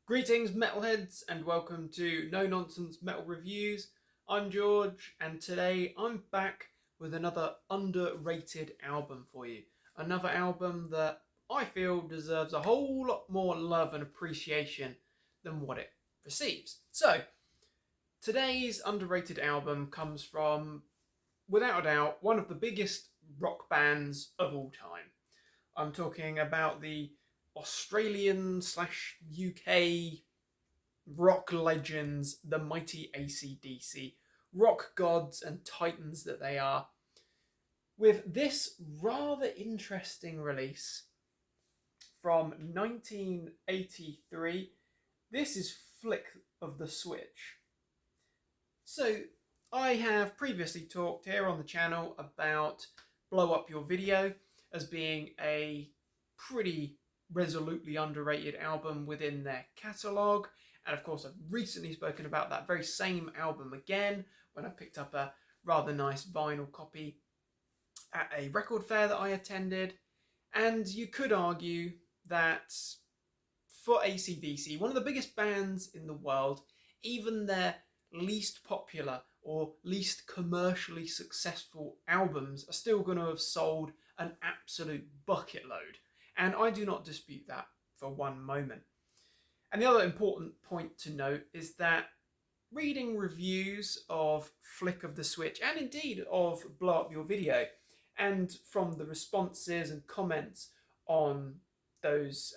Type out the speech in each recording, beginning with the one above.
Greetings, metalheads, and welcome to No Nonsense Metal Reviews. I'm George, and today I'm back with another underrated album for you. Another album that I feel deserves a whole lot more love and appreciation than what it receives. So, today's underrated album comes from, without a doubt, one of the biggest rock bands of all time. I'm talking about the Australian/UK rock legends, the mighty AC/DC, rock gods and titans that they are, with this rather interesting release from 1983. This is Flick of the Switch. So, I have previously talked here on the channel about Blow Up Your Video as being a pretty resolutely underrated album within their catalogue. And of course, I've recently spoken about that very same album again when I picked up a rather nice vinyl copy at a record fair that I attended. And you could argue that for AC/DC, one of the biggest bands in the world, even their least popular or least commercially successful albums are still going to have sold an absolute bucket load. And I do not dispute that for one moment. And the other important point to note is that reading reviews of Flick of the Switch, and indeed of Blow Up Your Video, and from the responses and comments on those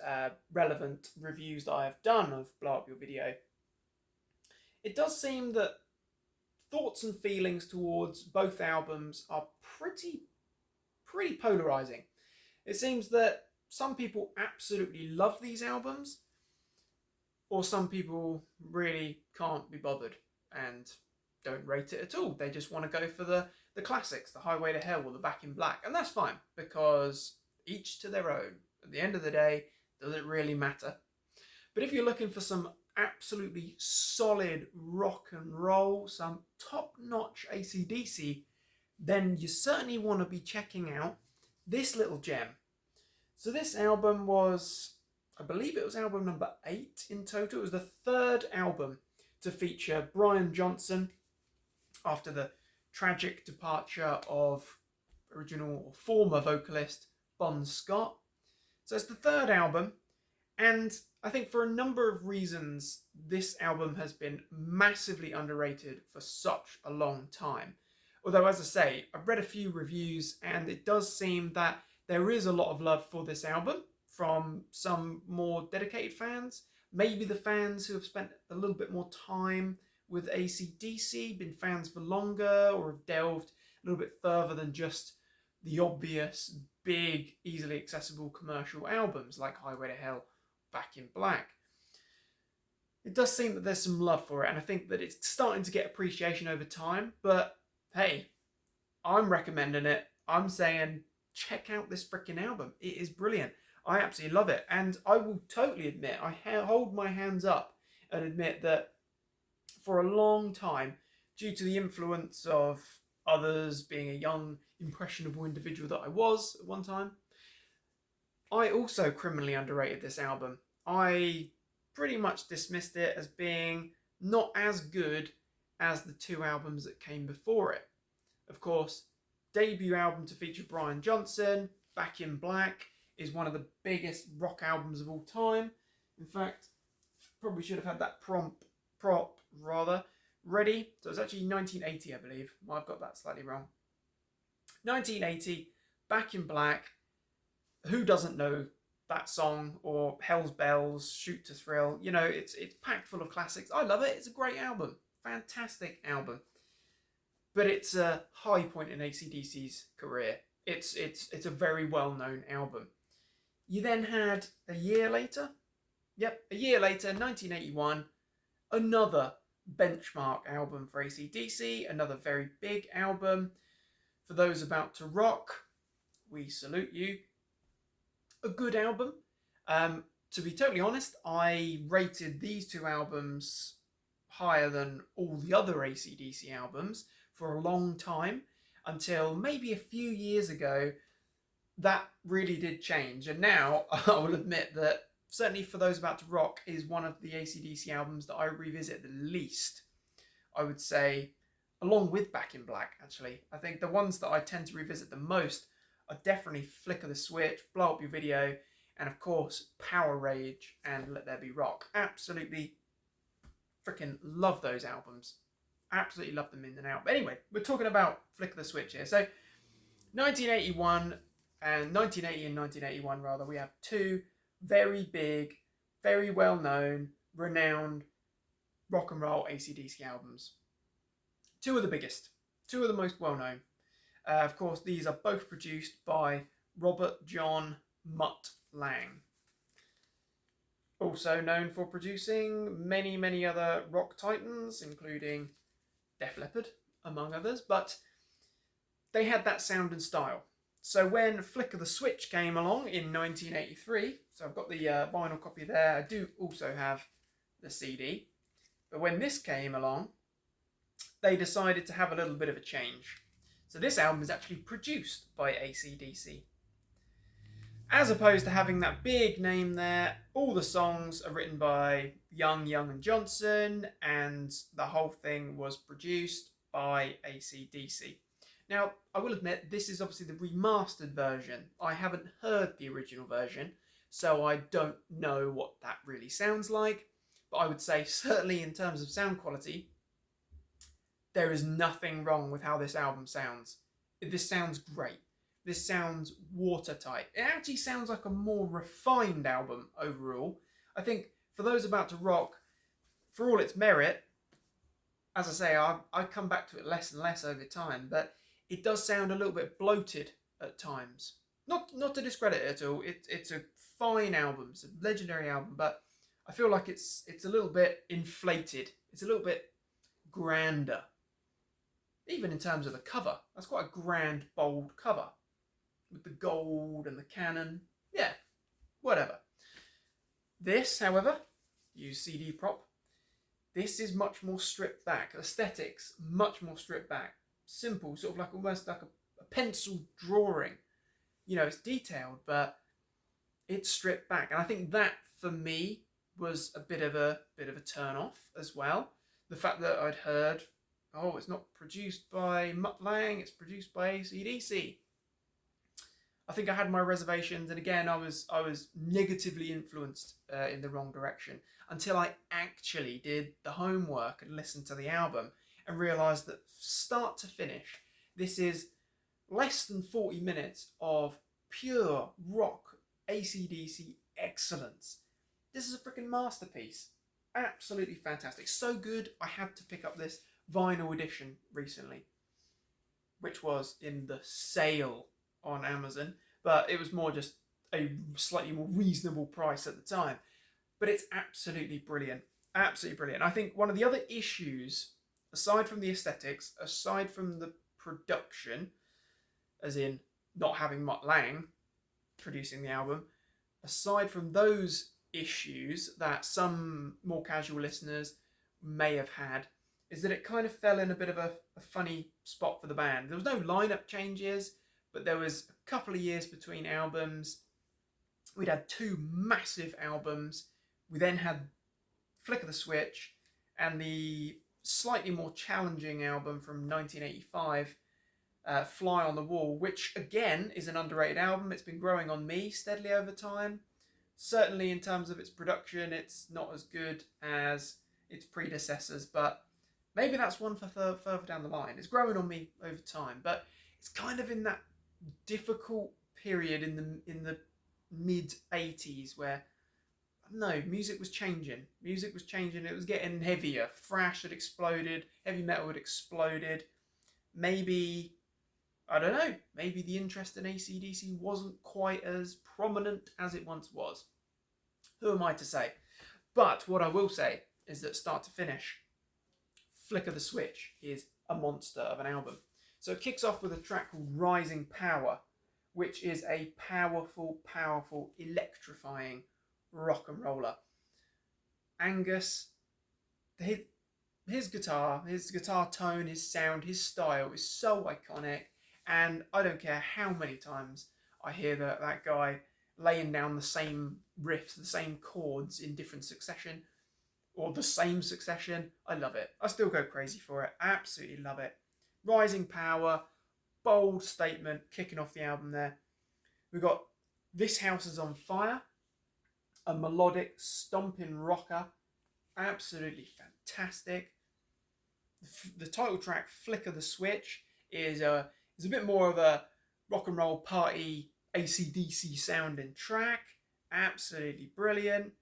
relevant reviews that I have done of Blow Up Your Video, it does seem that thoughts and feelings towards both albums are pretty polarizing. It seems that some people absolutely love these albums, or some people really can't be bothered and don't rate it at all. They just want to go for the classics, the Highway to Hell or the Back in Black. And that's fine, because each to their own. At the end of the day, does it really matter? But if you're looking for some absolutely solid rock and roll, some top-notch AC/DC, then you certainly want to be checking out this little gem. So this album was, I believe it was album number 8 in total. It was the third album to feature Brian Johnson after the tragic departure of original or former vocalist Bon Scott. So it's the third album, and I think for a number of reasons this album has been massively underrated for such a long time. Although, as I say, I've read a few reviews and it does seem that there is a lot of love for this album from some more dedicated fans. Maybe the fans who have spent a little bit more time with AC/DC, been fans for longer, or have delved a little bit further than just the obvious, big, easily accessible commercial albums like Highway to Hell, Back in Black. It does seem that there's some love for it, and I think that it's starting to get appreciation over time. But hey, I'm recommending it. I'm saying check out this freaking album. It is brilliant. I absolutely love it. And I will totally admit, I hold my hands up and admit that for a long time, due to the influence of others, being a young, impressionable individual that I was at one time, I also criminally underrated this album. I pretty much dismissed it as being not as good as the two albums that came before it. Of course, debut album to feature Brian Johnson, Back in Black, is one of the biggest rock albums of all time. In fact, probably should have had that prop ready. So it's actually 1980, I believe. Well, I've got that slightly wrong. 1980, Back in Black. Who doesn't know that song, or Hell's Bells, Shoot to Thrill? You know, it's packed full of classics. I love it. It's a great album. Fantastic album. But it's a high point in AC/DC's career. It's a very well-known album. You then had a year later, 1981, another benchmark album for AC/DC, another very big album. For those about to rock, we salute you. A good album. To be totally honest, I rated these two albums higher than all the other AC/DC albums for a long time, until maybe a few years ago that really did change. And now I will admit that certainly for those about to rock, is one of the AC/DC albums that I revisit the least. I would say, along with Back in Black, actually. I think the ones that I tend to revisit the most are definitely Flick of the Switch, Blow Up Your Video, and of course, Power Rage and Let There Be Rock. Absolutely freaking love those albums. Absolutely love them in and out. But anyway, we're talking about Flick of the Switch here. So 1981 and 1980 and 1981 rather, we have two very big, very well known, renowned rock and roll AC/DC albums. Two of the biggest, two of the most well known. Of course, these are both produced by Robert John Mutt Lange. Also known for producing many, many other rock titans, including Def Leppard, among others, but they had that sound and style. So when Flick of the Switch came along in 1983, so I've got the vinyl copy there, I do also have the CD, but when this came along, they decided to have a little bit of a change. So this album is actually produced by AC/DC. As opposed to having that big name there, all the songs are written by Young and Johnson, and the whole thing was produced by AC/DC. Now, I will admit, this is obviously the remastered version. I haven't heard the original version, so I don't know what that really sounds like. But I would say, certainly in terms of sound quality, there is nothing wrong with how this album sounds. This sounds great. This sounds watertight. It actually sounds like a more refined album overall. I think for those about to rock, for all its merit, as I say, I come back to it less and less over time, but it does sound a little bit bloated at times. Not to discredit it at all. It's a fine album. It's a legendary album, but I feel like it's a little bit inflated. It's a little bit grander. Even in terms of the cover. That's quite a grand, bold cover. With the gold and the cannon. Yeah, whatever. This, however, use CD prop. This is much more stripped back. Aesthetics, much more stripped back. Simple, sort of like almost like a pencil drawing. You know, it's detailed, but it's stripped back. And I think that, for me, was a bit of a turn off as well. The fact that I'd heard, oh, it's not produced by Mutt Lange, it's produced by AC/DC. I think I had my reservations, and again, I was negatively influenced in the wrong direction until I actually did the homework and listened to the album and realised that start to finish, this is less than 40 minutes of pure rock AC/DC excellence. This is a freaking masterpiece. Absolutely fantastic. So good, I had to pick up this vinyl edition recently, which was in the sale on Amazon, but it was more just a slightly more reasonable price at the time. But it's absolutely brilliant. Absolutely brilliant. I think one of the other issues, aside from the aesthetics, aside from the production, as in not having Mutt Lange producing the album, aside from those issues that some more casual listeners may have had, is that it kind of fell in a bit of a funny spot for the band. There was no lineup changes, but there was a couple of years between albums. We'd had two massive albums. We then had Flick of the Switch and the slightly more challenging album from 1985, Fly on the Wall, which again is an underrated album. It's been growing on me steadily over time. Certainly in terms of its production, it's not as good as its predecessors, but maybe that's one for further down the line. It's growing on me over time, but it's kind of in that difficult period in the mid 80s where, I don't know, music was changing. It was getting heavier. Thrash had exploded. Heavy metal had exploded. Maybe, I don't know, maybe the interest in AC/DC wasn't quite as prominent as it once was. Who am I to say? But what I will say is that start to finish, Flick of the Switch is a monster of an album. So it kicks off with a track called Rising Power, which is a powerful, powerful, electrifying rock and roller. Angus, his guitar tone, his sound, his style is so iconic, and I don't care how many times I hear that guy laying down the same riffs, the same chords in different succession, or the same succession. I love it. I still go crazy for it. Absolutely love it. Rising power, bold statement, kicking off the album there. We've got This House Is On Fire, a melodic, stomping rocker. Absolutely fantastic. The title track, Flicker the Switch, is a bit more of a rock and roll party AC/DC sounding track. Absolutely brilliant.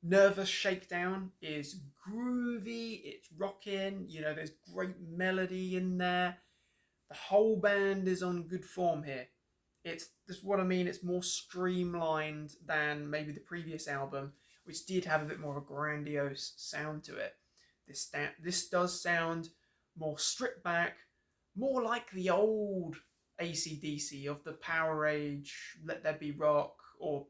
Nervous Shakedown is groovy, it's rocking, you know, there's great melody in there. The whole band is on good form here. It's what I mean, it's more streamlined than maybe the previous album, which did have a bit more of a grandiose sound to it. This does sound more stripped back, more like the old AC/DC of the Power Age, Let There Be Rock, or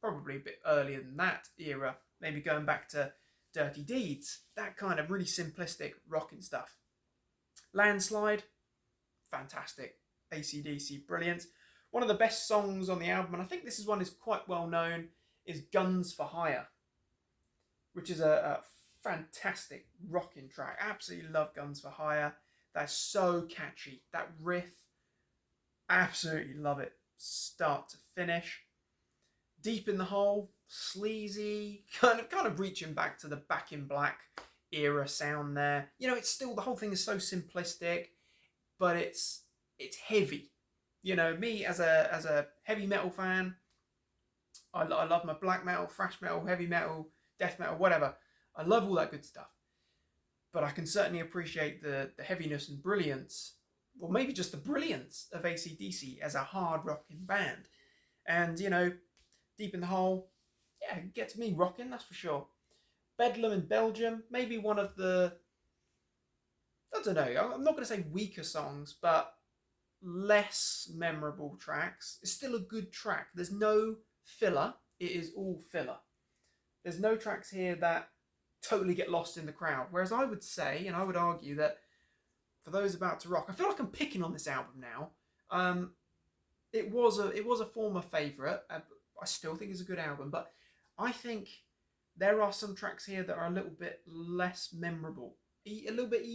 probably a bit earlier than that era, maybe going back to Dirty Deeds, that kind of really simplistic rocking stuff. Landslide, fantastic. AC/DC, brilliant. One of the best songs on the album, and I think this one is quite well known, is Guns for Hire, which is a fantastic rocking track. Absolutely love Guns for Hire. That's so catchy. That riff, absolutely love it, start to finish. Deep in the Hole, sleazy, kind of reaching back to the Back in Black era sound there. You know, it's still, the whole thing is so simplistic, but it's heavy. You know, me as a heavy metal fan, I love my black metal, thrash metal, heavy metal, death metal, whatever. I love all that good stuff. But I can certainly appreciate the heaviness and brilliance, or maybe just the brilliance of AC/DC as a hard rocking band. And, you know, Deep in the Hole, yeah, it gets me rocking, that's for sure. Bedlam in Belgium, maybe one of the, I don't know, I'm not going to say weaker songs, but less memorable tracks. It's still a good track. There's no filler. It is all filler. There's no tracks here that totally get lost in the crowd. Whereas I would say, and I would argue, that for those about to rock, I feel like I'm picking on this album now. It was a former favourite. I still think it's a good album, but I think there are some tracks here that are a little bit less memorable, a little bit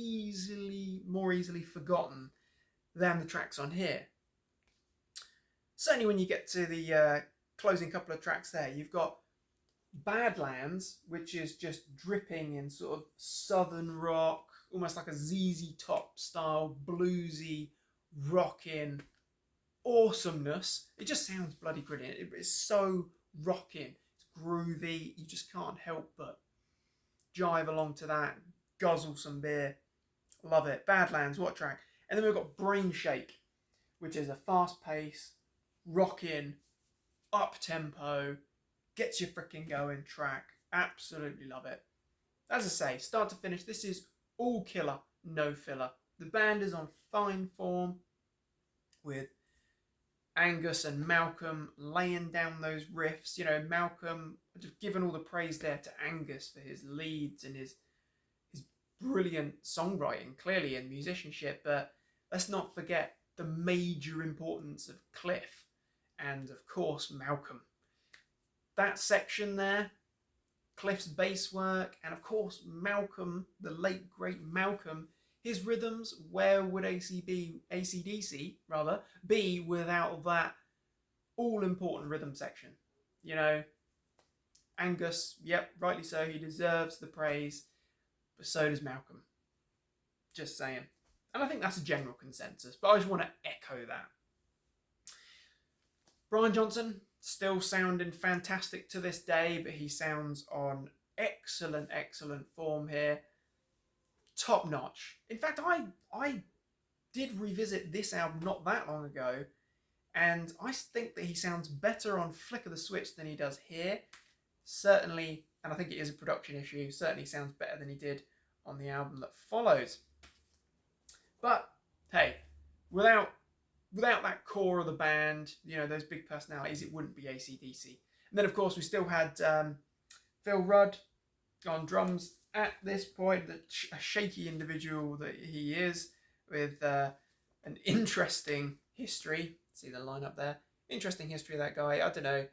more easily forgotten than the tracks on here. Certainly when you get to the closing couple of tracks there, you've got Badlands, which is just dripping in sort of southern rock, almost like a ZZ Top style, bluesy, rocking awesomeness. It just sounds bloody brilliant. It's so rocking, it's groovy, you just can't help but jive along to that, guzzle some beer. Love it. Badlands, what track? And then we've got Brain Shake, which is a fast pace, rocking, up tempo, gets you freaking going track. Absolutely love it. As I say, start to finish, this is all killer, no filler. The band is on fine form with Angus and Malcolm laying down those riffs. You know, Malcolm, just giving all the praise there to Angus for his leads and his brilliant songwriting, clearly, and musicianship. But let's not forget the major importance of Cliff and, of course, Malcolm. That section there, Cliff's bass work, and of course Malcolm, the late great Malcolm, his rhythms, where would AC/DC be without that all-important rhythm section? You know, Angus, yep, rightly so, he deserves the praise, but so does Malcolm. Just saying. And I think that's a general consensus, but I just want to echo that. Brian Johnson, still sounding fantastic to this day, but he sounds on excellent form here. Top notch. In fact, I did revisit this album not that long ago, and I think that he sounds better on Flicker the Switch than he does here. Certainly, and I think it is a production issue, certainly sounds better than he did on the album that follows. But hey, without that core of the band, you know, those big personalities, it wouldn't be AC/DC. And then, of course, we still had Phil Rudd on drums at this point, a shaky individual that he is, with an interesting history. See the lineup there? Interesting history of that guy. I don't know.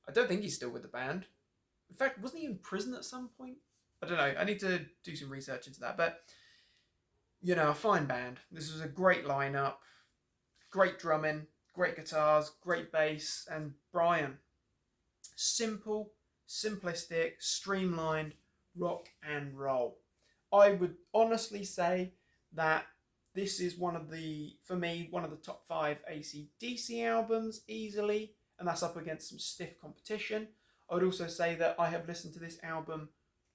I don't think he's still with the band. In fact, wasn't he in prison at some point? I don't know. I need to do some research into that. But, a fine band. This was a great lineup. Great drumming, great guitars, great bass, and Brian. Simple, simplistic, streamlined rock and roll. I would honestly say that this is for me, one of the top 5 AC/DC albums easily, and that's up against some stiff competition. I would also say that I have listened to this album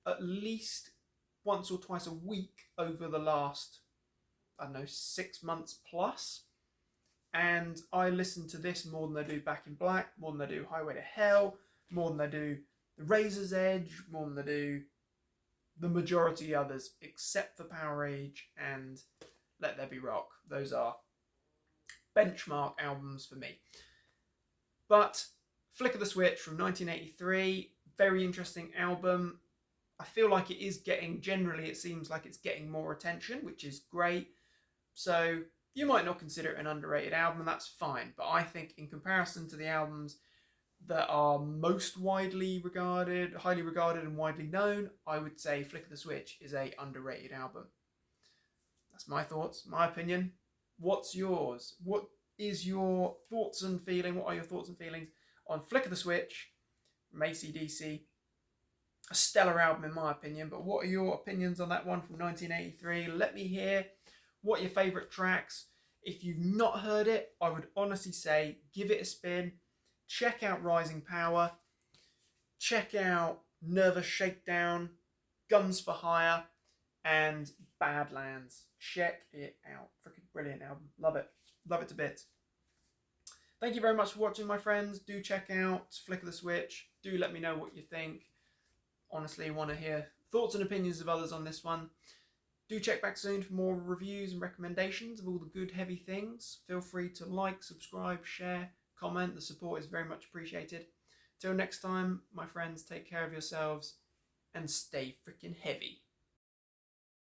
at least once or twice a week over the last, 6 months plus. And I listen to this more than I do Back in Black, more than I do Highway to Hell, more than I do The Razor's Edge, more than I do the majority of others, except for Power Age and Let There Be Rock. Those are benchmark albums for me. But Flick of the Switch from 1983, very interesting album. I feel like it seems like it's getting more attention, which is great. So you might not consider it an underrated album, and that's fine. But I think in comparison to the albums that are most highly regarded and widely known, I would say Flick of the Switch is a underrated album. That's my thoughts, my opinion. What's yours? What is your thoughts and feeling? What are your thoughts and feelings on Flick of the Switch from AC/DC? A stellar album in my opinion, but what are your opinions on that one from 1983? Let me hear. What are your favourite tracks? If you've not heard it, I would honestly say give it a spin. Check out Rising Power. Check out Nervous Shakedown, Guns for Hire, and Badlands. Check it out. Freaking brilliant album. Love it. Love it to bits. Thank you very much for watching, my friends. Do check out Flick of the Switch. Do let me know what you think. Honestly, want to hear thoughts and opinions of others on this one. Do check back soon for more reviews and recommendations of all the good, heavy things. Feel free to like, subscribe, share, comment. The support is very much appreciated. Till next time, my friends, take care of yourselves and stay freaking heavy.